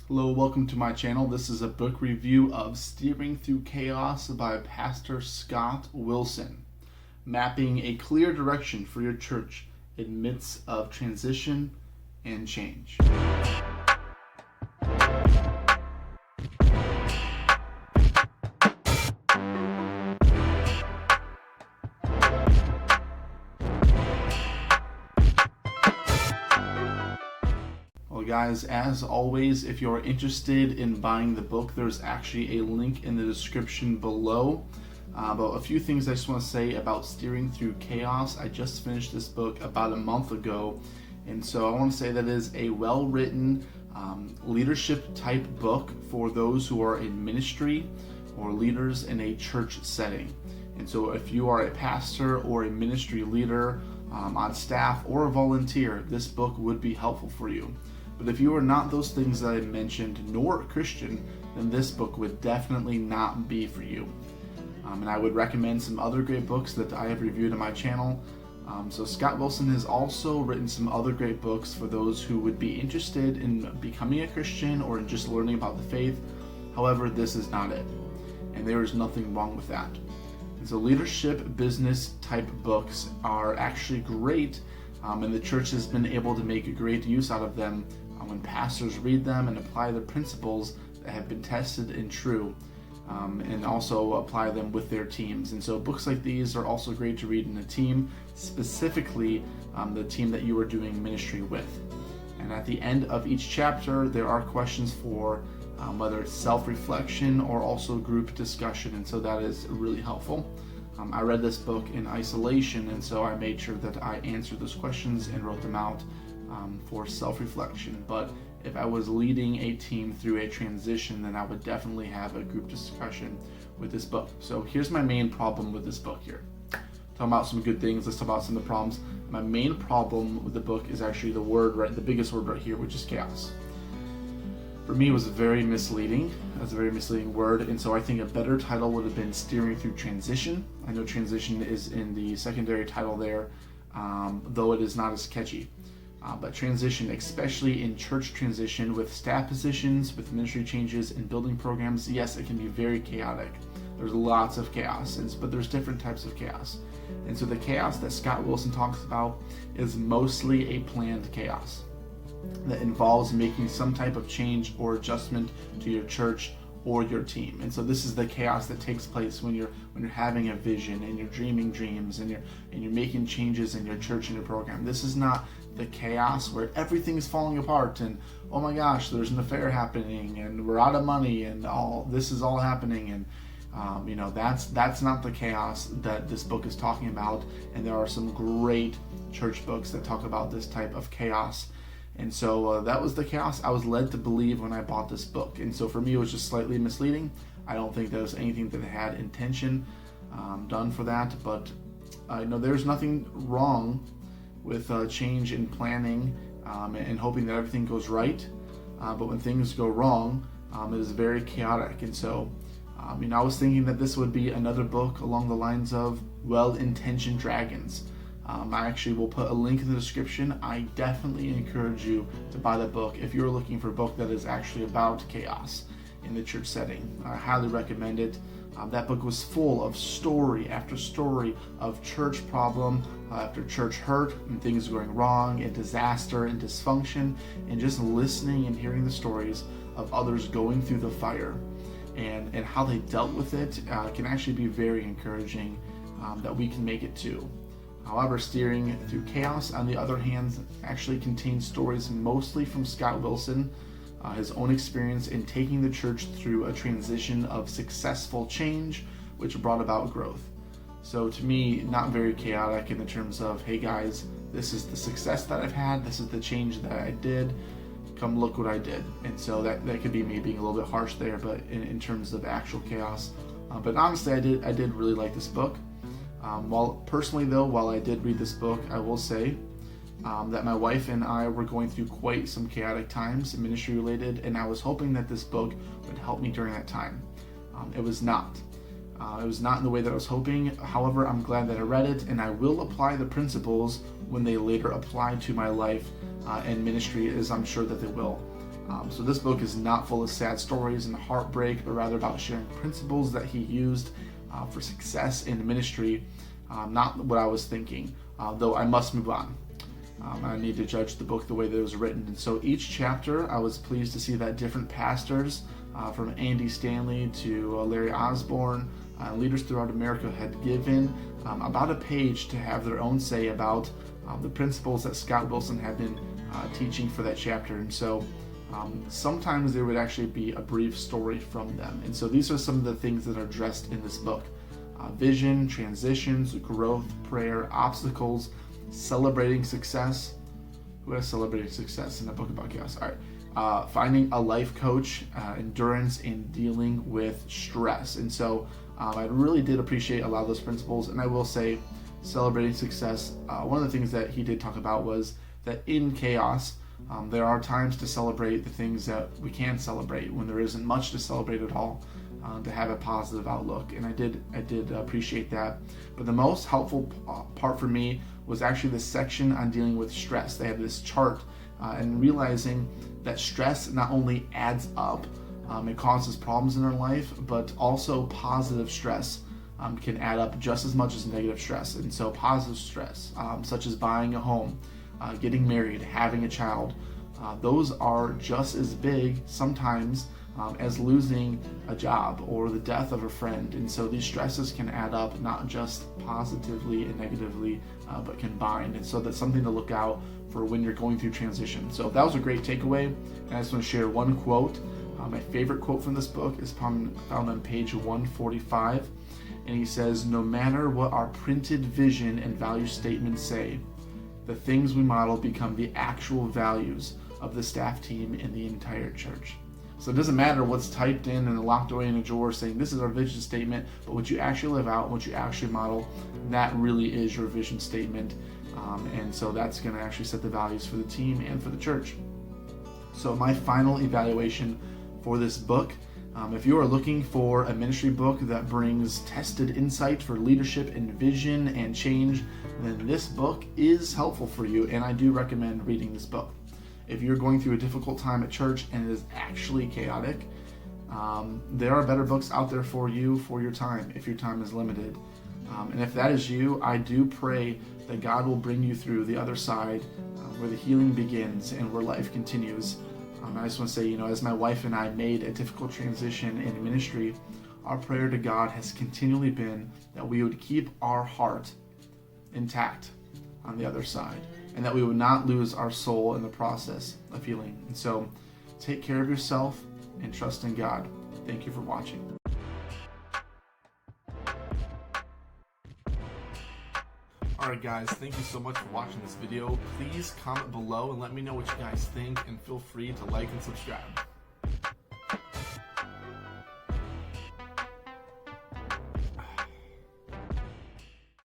Hello, welcome to my channel. This is a book review of Steering Through Chaos by Pastor Scott Wilson, mapping a clear direction for your church in midst of transition and change. Well, guys, as always, if you're interested in buying the book, there's actually a link in the description below. But a few things I just want to say about Steering Through Chaos. I just finished this book about a month ago, and so I want to say that it is a well-written leadership type book for those who are in ministry or leaders in a church setting. And so if you are a pastor or a ministry leader on staff or a volunteer, this book would be helpful for you. But if you are not those things that I mentioned, nor a Christian, then this book would definitely not be for you. And I would recommend some other great books that I have reviewed on my channel. So Scott Wilson has also written some other great books for those who would be interested in becoming a Christian or in just learning about the faith. However, this is not it. And there is nothing wrong with that. And so leadership, business type books are actually great, and the church has been able to make a great use out of them when pastors read them and apply the principles that have been tested and true, and also apply them with their teams. And so books like these are also great to read in a team, specifically the team that you are doing ministry with. And at the end of each chapter, there are questions for whether it's self-reflection or also group discussion, and so that is really helpful. I read this book in isolation, and so I made sure that I answered those questions and wrote them out for self-reflection. But if I was leading a team through a transition, then I would definitely have a group discussion with this book. So here's my main problem with this book here. Talking about some good things, let's talk about some of the problems. My main problem with the book is actually the word, right, the biggest word right here, which is chaos. For me, it was very misleading. That's a very misleading word, and so I think a better title would have been Steering Through Transition. I know transition is in the secondary title there, though it is not as catchy. But transition, especially in church transition with staff positions, with ministry changes and building programs, yes, it can be very chaotic. There's lots of chaos, but there's different types of chaos. And so the chaos that Scott Wilson talks about is mostly a planned chaos that involves making some type of change or adjustment to your church or your team. And so this is the chaos that takes place when you're having a vision and you're dreaming dreams and you're making changes in your church and your program. This is not the chaos where everything is falling apart and oh my gosh, there's an affair happening and we're out of money and all this is all happening, and that's not the chaos that this book is talking about. And there are some great church books that talk about this type of chaos. And so that was the chaos I was led to believe when I bought this book. And so for me, it was just slightly misleading. I don't think there was anything that had intention done for that. But there's nothing wrong with change in planning and hoping that everything goes right. But when things go wrong, it is very chaotic. And so I was thinking that this would be another book along the lines of Well-Intentioned Dragons. I actually will put a link in the description. I definitely encourage you to buy the book if you're looking for a book that is actually about chaos in the church setting. I highly recommend it. That book was full of story after story of church problem after church hurt and things going wrong and disaster and dysfunction, and just listening and hearing the stories of others going through the fire and how they dealt with it can actually be very encouraging that we can make it too. However, Steering Through Chaos, on the other hand, actually contains stories mostly from Scott Wilson, his own experience in taking the church through a transition of successful change, which brought about growth. So to me, not very chaotic in the terms of, hey guys, this is the success that I've had, this is the change that I did, come look what I did. And so that could be me being a little bit harsh there, but in terms of actual chaos. But honestly, I did really like this book. While I did read this book, I will say that my wife and I were going through quite some chaotic times, ministry related, and I was hoping that this book would help me during that time. It was not. It was not in the way that I was hoping. However, I'm glad that I read it, and I will apply the principles when they later apply to my life and ministry, as I'm sure that they will. So this book is not full of sad stories and heartbreak, but rather about sharing principles that he used for success in ministry. Not what I was thinking, though I must move on. I need to judge the book the way that it was written. And so each chapter, I was pleased to see that different pastors, from Andy Stanley to Larry Osborne, leaders throughout America, had given about a page to have their own say about the principles that Scott Wilson had been teaching for that chapter. And so sometimes there would actually be a brief story from them. And so these are some of the things that are addressed in this book: vision, transitions, growth, prayer, obstacles, celebrating success. Who has celebrating success in a book about chaos? All right. Finding a life coach, endurance, and dealing with stress. And so I really did appreciate a lot of those principles. And I will say, celebrating success, one of the things that he did talk about was that in chaos, there are times to celebrate the things that we can celebrate when there isn't much to celebrate at all, to have a positive outlook. And I did appreciate that. But the most helpful part for me was actually this section on dealing with stress. They have this chart and realizing that stress not only adds up, it causes problems in our life, but also positive stress can add up just as much as negative stress. And so positive stress, such as buying a home, getting married, having a child, those are just as big sometimes as losing a job or the death of a friend. And so these stresses can add up, not just positively and negatively, but combined. And so that's something to look out for when you're going through transition. So that was a great takeaway. And I just want to share one quote. My favorite quote from this book is found on page 145. And he says, "No matter what our printed vision and value statements say, the things we model become the actual values of the staff team and the entire church." So it doesn't matter what's typed in and locked away in a drawer saying this is our vision statement, but what you actually live out, what you actually model, that really is your vision statement. And so that's going to actually set the values for the team and for the church. So my final evaluation for this book, if you are looking for a ministry book that brings tested insight for leadership and vision and change, then this book is helpful for you, and I do recommend reading this book. If you're going through a difficult time at church and it is actually chaotic, there are better books out there for you for your time, if your time is limited. And if that is you, I do pray that God will bring you through the other side, where the healing begins and where life continues. I just want to say, as my wife and I made a difficult transition in ministry, our prayer to God has continually been that we would keep our heart intact on the other side, and that we would not lose our soul in the process of healing. And so take care of yourself and trust in God. Thank you for watching. Alright guys, thank you so much for watching this video. Please comment below and let me know what you guys think, and feel free to like and subscribe.